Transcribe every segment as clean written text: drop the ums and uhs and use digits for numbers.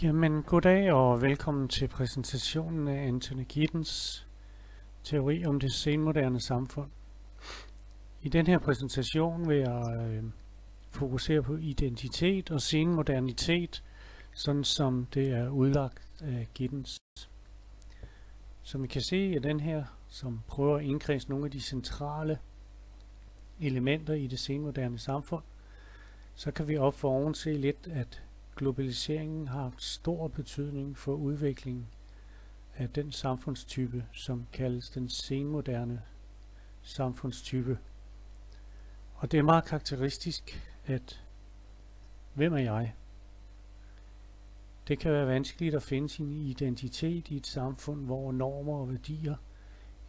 Jamen, goddag og velkommen til præsentationen af Anthony Giddens teori om det senmoderne samfund. I den her præsentation vil jeg fokusere på identitet og senmodernitet, sådan som det er udlagt af Giddens. Som I kan se i den her, som prøver at indkredse nogle af de centrale elementer i det senmoderne samfund, så kan vi op for oven se lidt, at globaliseringen har stor betydning for udviklingen af den samfundstype, som kaldes den senmoderne samfundstype. Og det er meget karakteristisk, at hvem er jeg? Det kan være vanskeligt at finde sin identitet i et samfund, hvor normer og værdier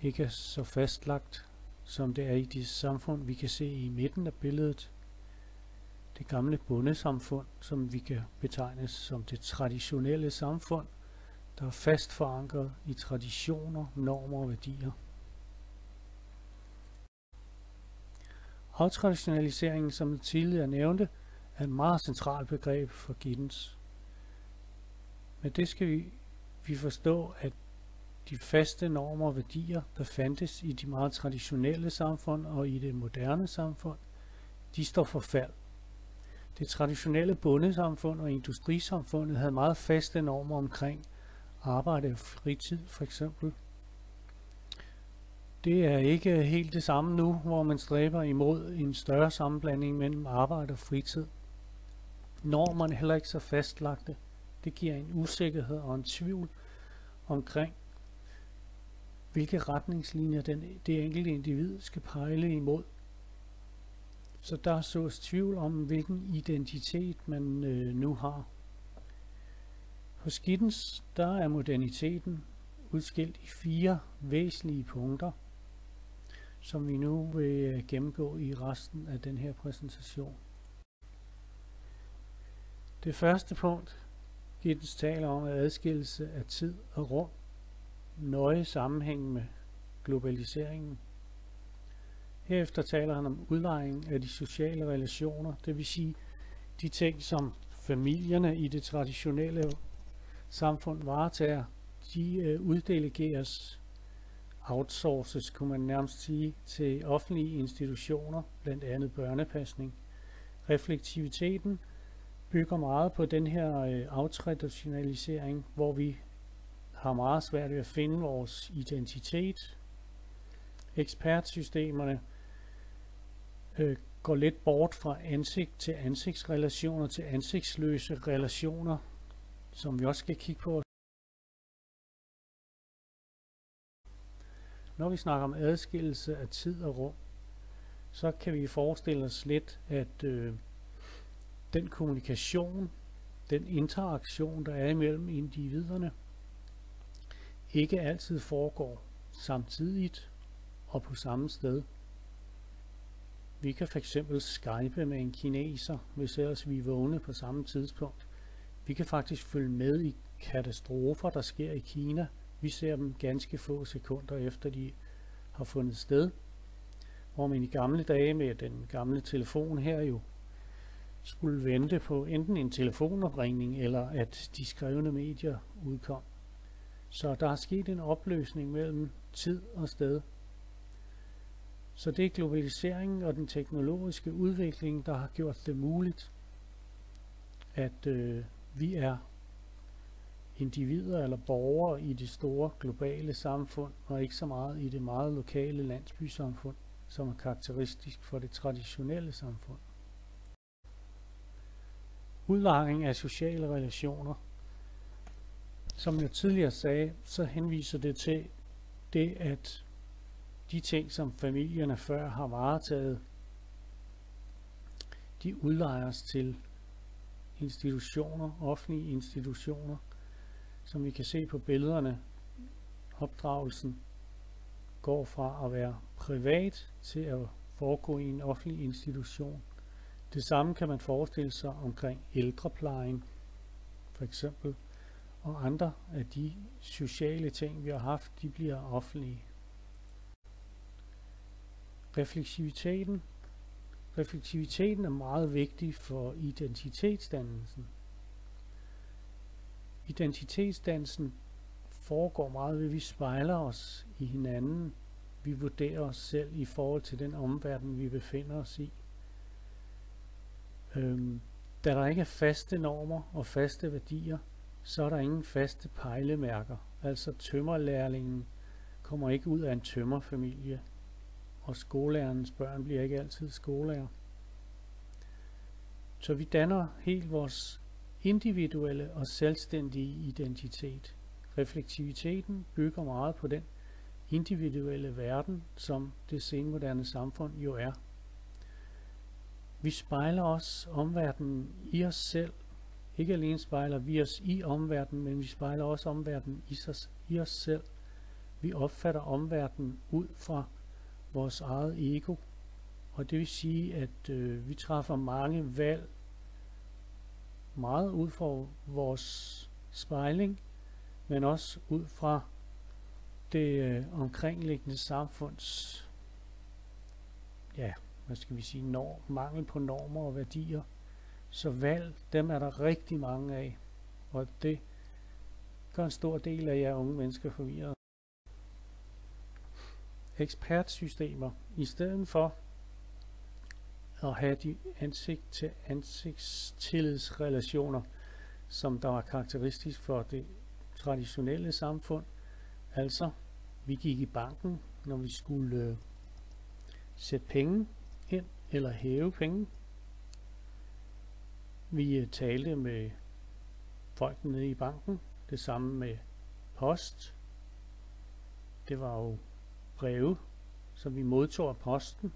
ikke er så fastlagt, som det er i det samfund, vi kan se i midten af billedet. Det gamle bondesamfund, som vi kan betegnes som det traditionelle samfund, der er fast forankret i traditioner, normer og værdier. Aftraditionaliseringen, som jeg tidligere nævnte, er et meget centralt begreb for Giddens. Med det skal vi forstå, at de faste normer og værdier, der fandtes i de meget traditionelle samfund og i det moderne samfund, de står for fald. Det traditionelle bondesamfund og industrisamfundet havde meget faste normer omkring arbejde og fritid, for eksempel. Det er ikke helt det samme nu, hvor man stræber imod en større sammenblanding mellem arbejde og fritid. Normerne er heller ikke så fastlagte. Det giver en usikkerhed og en tvivl omkring, hvilke retningslinjer det enkelte individ skal pejle imod. Så der sås tvivl om, hvilken identitet man nu har. Hos Giddens, der er moderniteten udskilt i 4 væsentlige punkter, som vi nu vil gennemgå i resten af den her præsentation. Det første punkt, Giddens taler om, er adskillelse af tid og rum, nøje sammenhæng med globaliseringen. Herefter taler han om udlejning af de sociale relationer, det vil sige de ting, som familierne i det traditionelle samfund varetager, de uddelegeres, outsources, kunne man nærmest sige, til offentlige institutioner, blandt andet børnepasning. Reflektiviteten bygger meget på den her aftraditionalisering, hvor vi har meget svært ved at finde vores identitet. Ekspertsystemerne går lidt bort fra ansigt til ansigtsrelationer til ansigtsløse relationer, som vi også skal kigge på. Når vi snakker om adskillelse af tid og rum, så kan vi forestille os lidt, at den kommunikation, den interaktion, der er imellem individerne, ikke altid foregår samtidigt og på samme sted. Vi kan fx skype med en kineser, hvis ellers vi er vågne på samme tidspunkt. Vi kan faktisk følge med i katastrofer, der sker i Kina. Vi ser dem ganske få sekunder efter de har fundet sted. Hvor man i gamle dage med den gamle telefon her jo skulle vente på enten en telefonopringning eller at de skrevne medier udkom. Så der er sket en opløsning mellem tid og sted. Så det er globaliseringen og den teknologiske udvikling, der har gjort det muligt, at vi er individer eller borgere i det store globale samfund, og ikke så meget i det meget lokale landsbysamfund, som er karakteristisk for det traditionelle samfund. Udlejning af sociale relationer. Som jeg tidligere sagde, så henviser det til det, at de ting, som familierne før har varetaget, de udlejes til institutioner, offentlige institutioner, som vi kan se på billederne. Opdragelsen går fra at være privat til at foregå i en offentlig institution. Det samme kan man forestille sig omkring ældreplejen, for eksempel, og andre af de sociale ting, vi har haft, de bliver offentlige. Refleksiviteten er meget vigtig for identitetsdannelsen. Identitetsdansen foregår meget ved, at vi spejler os i hinanden. Vi vurderer os selv i forhold til den omverden, vi befinder os i. Da der ikke er faste normer og faste værdier, så er der ingen faste pejlemærker. Altså tømmerlærlingen kommer ikke ud af en tømmerfamilie, og skolelærerens børn bliver ikke altid skolelærer. Så vi danner helt vores individuelle og selvstændige identitet. Reflektiviteten bygger meget på den individuelle verden, som det senmoderne samfund jo er. Vi spejler os omverdenen i os selv. Ikke alene spejler vi os i omverdenen, men vi spejler også omverdenen i os selv. Vi opfatter omverdenen ud fra vores eget ego. Og det vil sige, at vi træffer mange valg meget ud fra vores spejling, men også ud fra det omkringliggende samfunds, mangel på normer og værdier. Så valg, dem er der rigtig mange af, og det gør en stor del af jer unge mennesker forvirret. Ekspertsystemer. I stedet for at have de ansigt-til-ansigtstillidsrelationer, som der var karakteristisk for det traditionelle samfund. Altså, vi gik i banken, når vi skulle sætte penge ind eller hæve penge. Vi talte med folk nede i banken. Det samme med post. Det var jo breve, som vi modtog af posten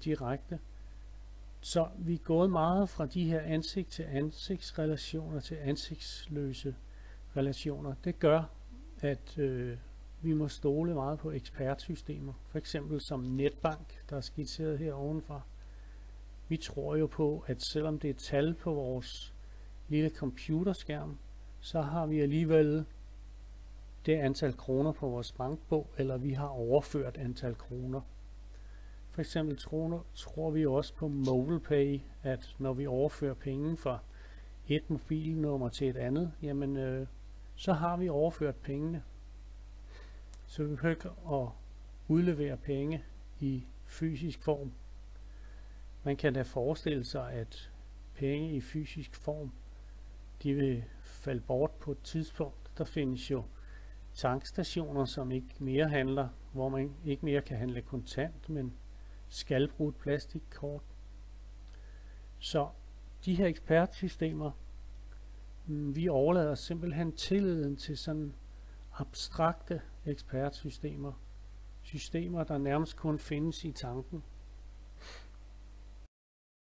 direkte. Så vi er gået meget fra de her ansigt-til-ansigtsrelationer til ansigtsløse relationer. Det gør, at vi må stole meget på ekspertsystemer. For eksempel som netbank, der er skitseret her ovenfor. Vi tror jo på, at selvom det er tal på vores lille computerskærm, så har vi alligevel det antal kroner på vores bankbog, eller vi har overført antal kroner. For eksempel tror vi også på MobilePay, at når vi overfører penge fra et mobilnummer til et andet, jamen så har vi overført pengene. Så vi behøver ikke at udlevere penge i fysisk form. Man kan da forestille sig, at penge i fysisk form, de vil falde bort på et tidspunkt. Der findes jo tankstationer, som ikke mere handler, hvor man ikke mere kan handle kontant, men skal bruge et plastikkort. Så de her ekspertsystemer, vi overlader simpelthen tilliden til sådan abstrakte ekspertsystemer. Systemer, der nærmest kun findes i tanken.